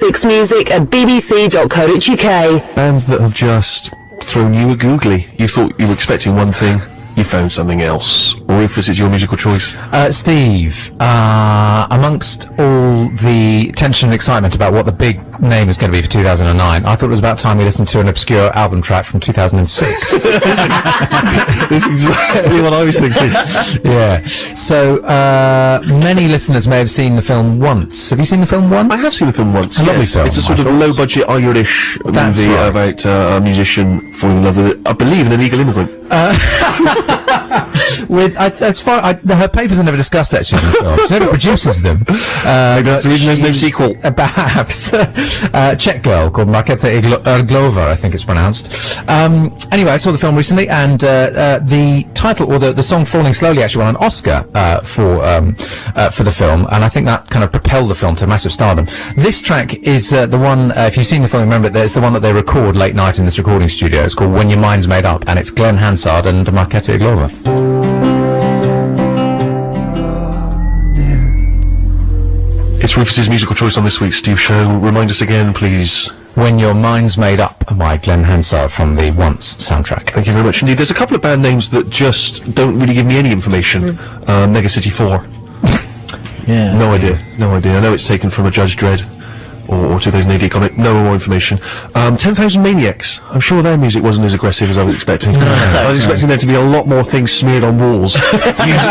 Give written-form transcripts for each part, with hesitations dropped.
6music at bbc.co.uk. Bands that have just thrown you a googly. You thought you were expecting one thing, you found something else. Or if this is your musical choice. Steve, amongst all the tension and excitement about what the big name is going to be for 2009, I thought it was about time we listened to an obscure album track from 2006. That's exactly what I was thinking. Yeah. So, many listeners may have seen the film once. Have you seen the film once? I have seen the film once. It's a lovely film. It's a sort of low-budget Irish That's movie right. about a musician falling in love with, I believe, an illegal immigrant. With her papers are never discussed actually in the film. She never produces them. Maybe that's the reason there's no sequel. Perhaps. Czech girl called Markéta Irglová, I think it's pronounced. Anyway, I saw the film recently, and the title, or the song "Falling Slowly," actually won an Oscar for the film, and I think that kind of propelled the film to massive stardom. This track is the one, if you've seen the film, remember it's the one that they record late night in this recording studio. It's called "When Your Mind's Made Up," and it's Glenn Hansard and Markéta Irglová. It's Rufus's musical choice on this week's Steve Show. Remind us again, please. When Your Mind's Made Up by Glenn Hansard from the Once soundtrack. Thank you very much indeed. There's a couple of band names that just don't really give me any information. Mega City 4. Yeah. No idea. I know it's taken from a Judge Dredd or 2000 AD comic. No more information. 10,000 Maniacs. I'm sure their music wasn't as aggressive as I was expecting. I was expecting there to be a lot more things smeared on walls,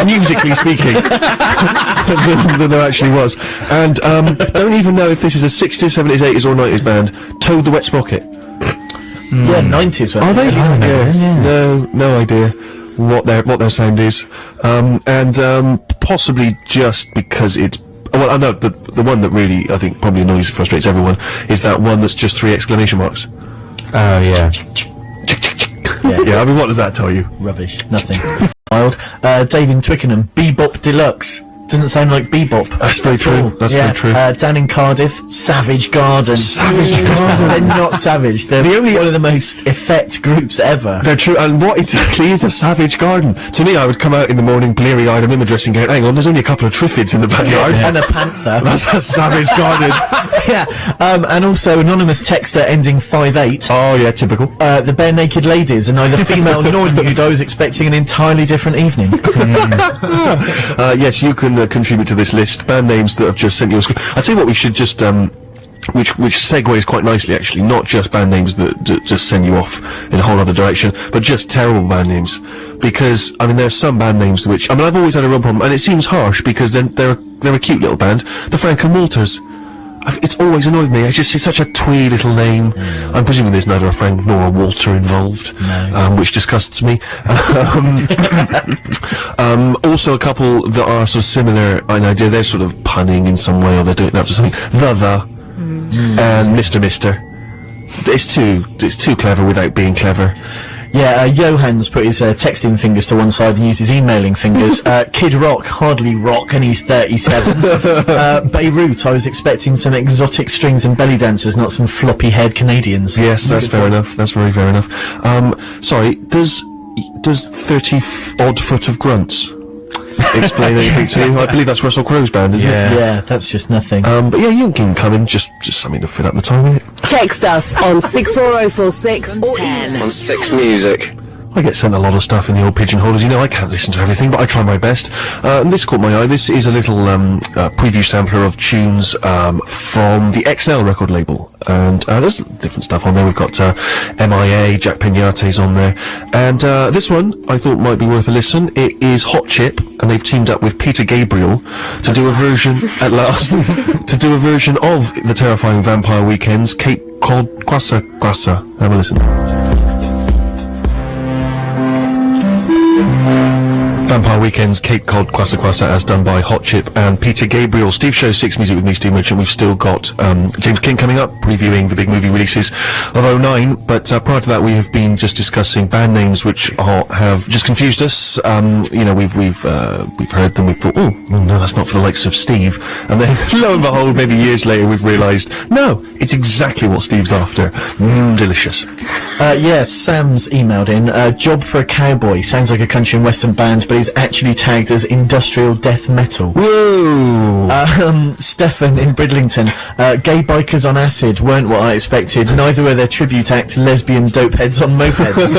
musically speaking, than there actually was. And don't even know if this is a 60s, 70s, 80s or 90s band. Toad the Wet Sprocket. Yeah, 90s. Are they? Yes. No idea what their sound is. And possibly just because it's, well, I know the one that really, I think, probably annoys and frustrates everyone is that one that's just 3 exclamation marks. Oh, yeah. Yeah, I mean, what does that tell you? Rubbish. Nothing. Wild. Dave in Twickenham. Bebop Deluxe. Doesn't sound like bebop. That's very true. That's very true. Dan in Cardiff. Savage Garden. Savage Garden. They're not savage. They're one of the most effect groups ever. They're true, and what exactly is a Savage Garden? To me, I would come out in the morning bleary-eyed, I'm in my dressing gown, hang on, there's only a couple of triffids in the backyard. And a panther. That's a Savage Garden. Yeah. And also anonymous texter ending 58. Oh yeah, typical. The Bare Naked Ladies, and neither female nor nude. I was expecting an entirely different evening. Yes, you can contribute to this list. Band names that have just sent you a screen. I'll tell you what, we should just, which segues quite nicely actually, not just band names that just send you off in a whole other direction, but just terrible band names. Because, I mean, there's some band names which, I mean, I've always had a real problem, and it seems harsh because they're a cute little band. The Franklin Walters. It's always annoyed me. It's such a twee little name. I'm presuming there's neither a Frank nor a Walter involved, which disgusts me. Also a couple that are sort of similar in idea. They're sort of punning in some way, or they're doing it up to something. And Mr. It's too clever without being clever. Yeah, Johan's put his texting fingers to one side and used his emailing fingers. Kid Rock, hardly rock, and he's 37. Beirut, I was expecting some exotic strings and belly dancers, not some floppy-haired Canadians. Yes, that's fair enough. That's very fair enough. Sorry, does 30-odd foot of grunts explain anything to you? I believe that's Russell Crowe's band, isn't it? Yeah, that's just nothing. But yeah, you can come in, just something to fill up the time, innit? Text us on 64046 or 10 on 6 Music. I get sent a lot of stuff in the old pigeonhole, as you know. I can't listen to everything, but I try my best. And this caught my eye. This is a little preview sampler of tunes from the XL record label. And there's different stuff on there. We've got MIA, Jack Peñate's on there. And this one I thought might be worth a listen. It is Hot Chip, and they've teamed up with Peter Gabriel to do a version, at last, to do a version of the Terrifying Vampire Weekend's Cape called Kwasa Kwasa. Have a listen. Vampire Weekend's Cape Cod Kwasa Kwasa, as done by Hot Chip and Peter Gabriel. Steve Show 6 Music with me, Steve Mitchell. We've still got James King coming up, previewing the big movie releases of 09. But prior to that, we have been just discussing band names which have just confused us. You know, we've heard them. We've thought, oh no, that's not for the likes of Steve. And then lo and behold, maybe years later, we've realised, no, it's exactly what Steve's after. Delicious. Yes, Sam's emailed in. Job for a Cowboy. Sounds like a country and western band, but is actually tagged as industrial death metal. Whoa! Stefan in Bridlington, gay bikers on acid weren't what I expected, neither were their tribute act lesbian dopeheads on mopeds.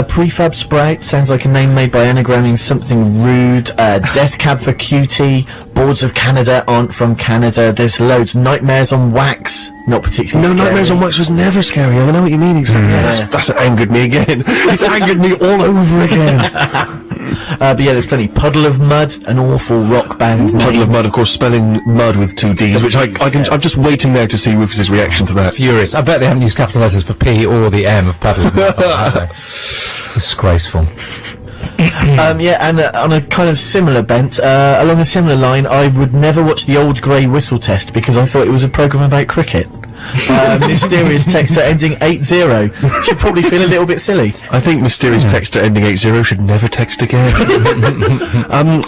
Prefab Sprout sounds like a name made by anagramming something rude. Death Cab for Cutie, Boards of Canada aren't from Canada. There's loads. Nightmares on Wax, not particularly No, scary. Nightmares on Wax was never scary. I know what you mean exactly. Yeah, that's angered me again. It's angered me all over again. But yeah, there's plenty. Puddle of Mud, an awful rock band name. Puddle of Mud, of course, spelling mud with 2 Ds, which I'm just waiting now to see Rufus's reaction to that. Furious. I bet they haven't used capital letters for P or the M of Puddle. Disgraceful. Yeah, and on a kind of similar bent, along a similar line, I would never watch the Old Grey Whistle Test because I thought it was a programme about cricket. Mysterious texter ending 80 should probably feel a little bit silly. I think mysterious texter ending 80 should never text again.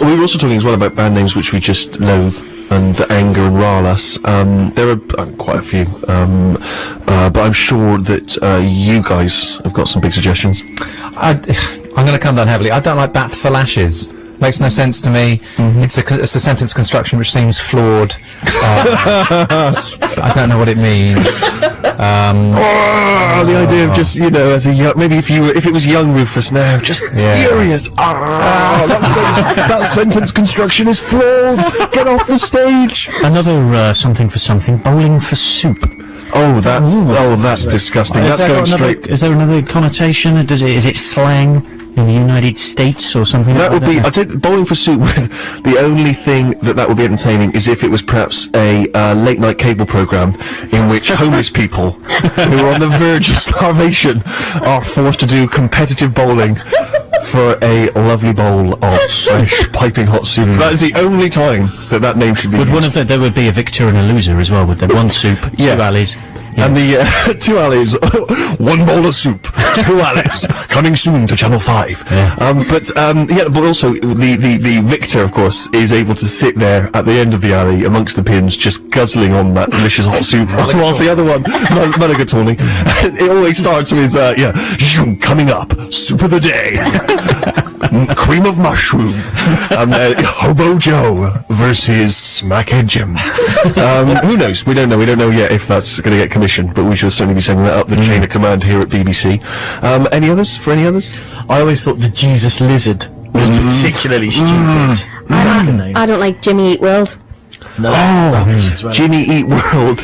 We were also talking as well about band names which we just loathe and that anger and rile us. There are quite a few, but I'm sure that you guys have got some big suggestions. I'm going to come down heavily. I don't like Bat for Lashes. Makes no sense to me. It's a sentence construction which seems flawed. I don't know what it means. The idea of just, as a young, maybe if it was young Rufus now, just furious. That sentence construction is flawed. Get off the stage. Another something for something. Bowling for soup. Oh, that's disgusting. That's going straight. Is there another connotation? Is it slang in the United States or something? That would be. I think bowling for soup. The only thing that would be entertaining is if it was perhaps a late night cable program in which homeless people who are on the verge of starvation are forced to do competitive bowling for a lovely bowl of fresh piping hot soup. That is the only time that name should be Would used. one of there would be a victor and a loser as well? Would there? One soup, 2 alleys. And the 2 alleys, 1 bowl of soup, 2 alleys, coming soon to Channel 5. But also the victor, of course, is able to sit there at the end of the alley amongst the pins, just guzzling on that delicious hot soup, whilst the other one, Mulligatawny, it always starts with, coming up, soup of the day. Cream of mushroom. Hobo Joe versus Smackhead Jim. Who knows? We don't know yet if that's going to get commissioned, but we should certainly be sending that up the chain of command here at BBC. Any others? I always thought the Jesus Lizard was particularly stupid. I don't like Jimmy Eat World. No, as well. Jimmy Eat World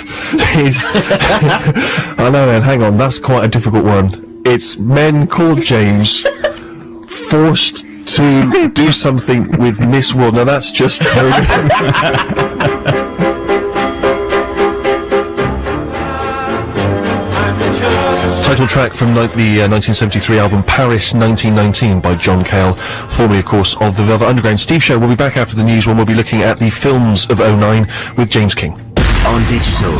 is... I know, man, hang on, that's quite a difficult one. It's men called James forced to do something with Miss World. Now that's just very different. Title track from the 1973 album Paris 1919 by John Cale, formerly of course of the Velvet Underground. Steve Show will be back after the news when we'll be looking at the films of '09 with James King. On digital.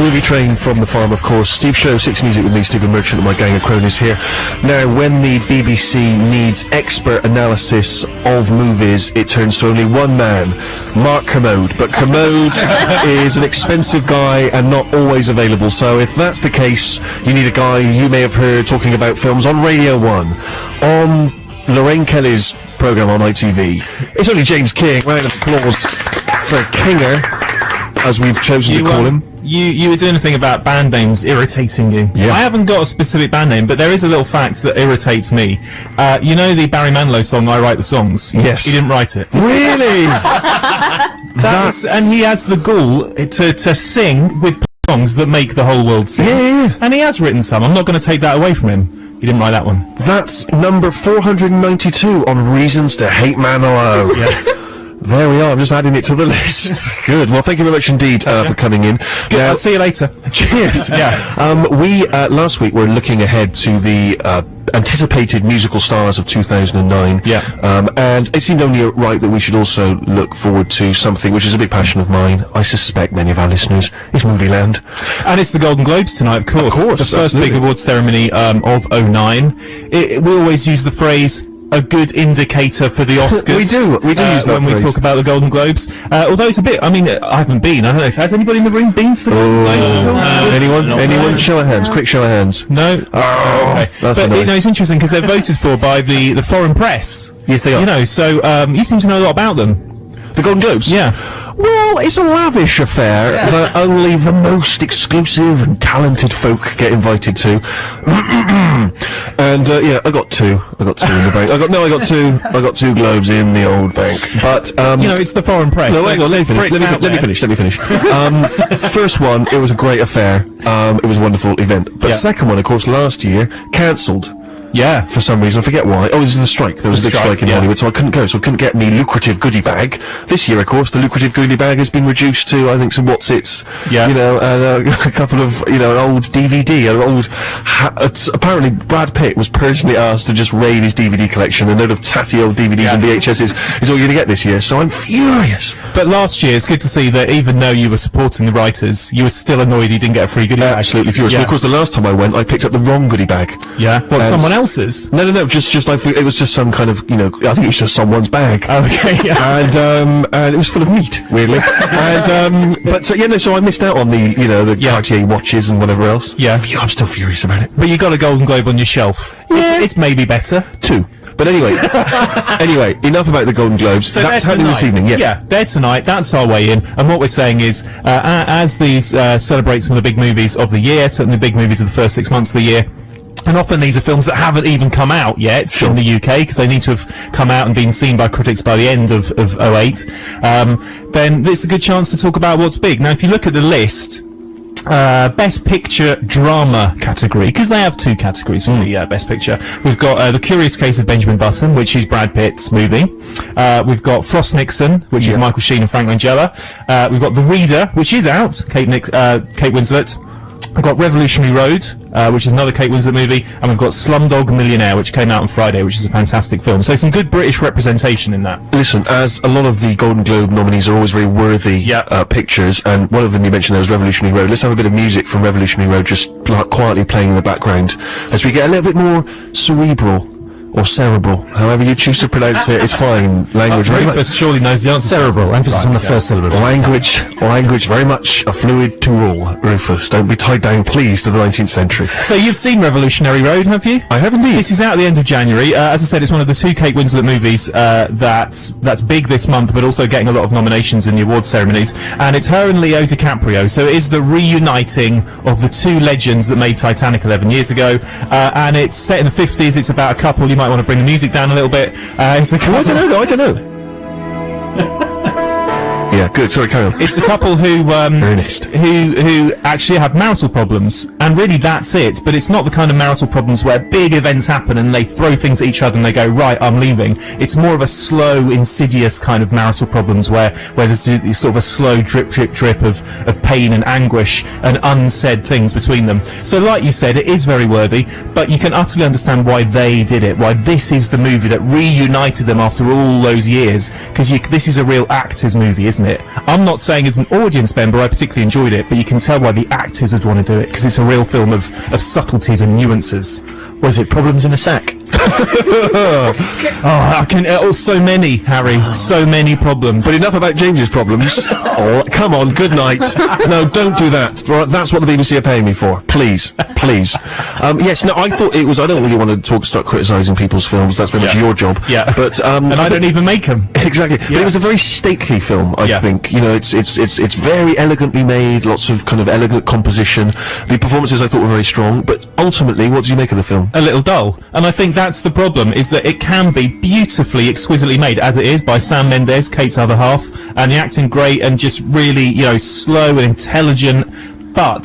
Groovy Train from the farm, of course. Steve Show, 6 Music with me, Stephen Merchant, and my gang of cronies here. Now, when the BBC needs expert analysis of movies, it turns to only one man, Mark Kermode. But Kermode is an expensive guy and not always available. So if that's the case, you need a guy you may have heard talking about films on Radio 1, on Lorraine Kelly's programme on ITV. It's only James King. Round of applause for Kinger, as we've chosen to call him. You were doing a thing about band names irritating you. Yeah. I haven't got a specific band name, but there is a little fact that irritates me. You know the Barry Manilow song, I Write the Songs? Yes. He didn't write it. Really? And he has the gall to sing with songs that make the whole world sing. Yeah. And he has written some. I'm not going to take that away from him. He didn't write that one. That's number 492 on Reasons to Hate Manilow. Yeah. There we are, I'm just adding it to the list. Good, well thank you very much indeed for coming in. Good, I'll see you later. Cheers. We, last week, were looking ahead to the anticipated musical stars of 2009. Yeah. And it seemed only right that we should also look forward to something which is a big passion of mine. I suspect many of our listeners. It's Movieland. And it's the Golden Globes tonight, of course. Of course, the first absolutely. big awards ceremony of '09. We always use the phrase, a good indicator for the Oscars. We do use that when we phrase. talk about the Golden Globes. Although it's a bit, I mean, I haven't been. I don't know if has anybody in the room been to the Golden Globes at all? Anyone? Show of hands. Quick show of hands. No. Okay. That's But annoying. you know, it's interesting because they're voted for by the foreign press. Yes, they are. You know, so you seem to know a lot about them. The Golden Globes? Yeah. Well, it's a lavish affair that only the most exclusive and talented folk get invited to. And yeah, I got two. I got two in the bank. I got two globes in the old bank. But You know, it's the foreign press. no, hang on, let me Brits out finish. there. First one, it was a great affair. It was a wonderful event. But Yeah. second one, of course, last year, cancelled. Yeah. For some reason, I forget why. Oh, this is the strike. There was a big strike in yeah. Hollywood, so I couldn't go. So I couldn't get me lucrative goodie bag. This year, of course, the lucrative goodie bag has been reduced to, I think, some What's-Its. Yeah. You know, and a couple of, you know, an old DVD, an old. Apparently, Brad Pitt was personally asked to just raid his DVD collection. A load of tatty old DVDs and VHSs is all you're going to get this year. So I'm furious. But last year, it's good to see that even though you were supporting the writers, you were still annoyed you didn't get a free goodie bag. Absolutely furious. Yeah. And of course, the last time I went, I picked up the wrong goodie bag. Yeah. Well, And- someone else's. No, just it was just some kind of, you know, I think it was just someone's bag. Okay, yeah. And it was full of meat, weirdly. And but yeah, no, so I missed out on the, you know, the Yeah. Cartier watches and whatever else. Yeah. I'm still furious about it. But you got a Golden Globe on your shelf. Yeah. It's maybe better. Two. But anyway, enough about the Golden Globes. So That's they're happening this tonight. evening. Yes. Yeah, they're tonight. That's our way in. And what we're saying is, as these celebrate some of the big movies of the year, certainly the big movies of the first 6 months of the year, and often these are films that haven't even come out yet in the UK because they need to have come out and been seen by critics by the end of 08. Then it's a good chance to talk about what's big. Now, if you look at the list, Best Picture Drama category, because they have two categories for the Best Picture. We've got The Curious Case of Benjamin Button, which is Brad Pitt's movie. We've got Frost Nixon, which is Michael Sheen and Frank Langella. We've got The Reader, which is out, Kate Winslet. We've got Revolutionary Road, which is another Kate Winslet movie, and we've got Slumdog Millionaire, which came out on Friday, which is a fantastic film. So some good British representation in that. Listen, as a lot of the Golden Globe nominees are always very worthy pictures, and one of them you mentioned there was Revolutionary Road. Let's have a bit of music from Revolutionary Road, just like quietly playing in the background, as we get a little bit more cerebral. Or cerebral, however you choose to pronounce it, it's fine. Language very much. Rufus surely knows the answer. Cerebral, emphasis on the first syllable. Language very much a fluid tool, Rufus. Don't be tied down, please, to the 19th century. So you've seen Revolutionary Road, have you? I have indeed. This is out at the end of January. As I said, it's one of the two Kate Winslet movies that's big this month, but also getting a lot of nominations in the awards ceremonies. And it's her and Leo DiCaprio. So it is the reuniting of the two legends that made Titanic 11 years ago. And it's set in the 50s. It's about a couple. You might want to bring the music down a little bit. It's a couple. I don't know. Yeah, good. Sorry, carry on. It's a couple who Ernest. who actually have marital problems, and really that's it. But it's not the kind of marital problems where big events happen and they throw things at each other and they go, right, I'm leaving. It's more of a slow, insidious kind of marital problems where there's sort of a slow drip of pain and anguish and unsaid things between them. So like you said, it is very worthy, but you can utterly understand why they did it, why this is the movie that reunited them after all those years, because this is a real actors movie, isn't it? I'm not saying as an audience member I particularly enjoyed it, but you can tell why the actors would want to do it, because it's a real film of subtleties and nuances. Was it Problems in a Sack? So many, Harry, so many problems. But enough about James's problems. Oh, come on, good night. No, don't do that. Right, that's what the BBC are paying me for. Please. Yes, no, I thought it was. I don't really want to start criticising people's films. That's very much your job. Yeah. But and I don't even make them. Exactly. But it was a very stately film. I think. You know, it's very elegantly made. Lots of kind of elegant composition. The performances I thought were very strong. But ultimately, what do you make of the film? A little dull, and I think that's the problem, is that it can be beautifully, exquisitely made, as it is, by Sam Mendes, Kate's other half, and the acting great and just really, slow and intelligent, but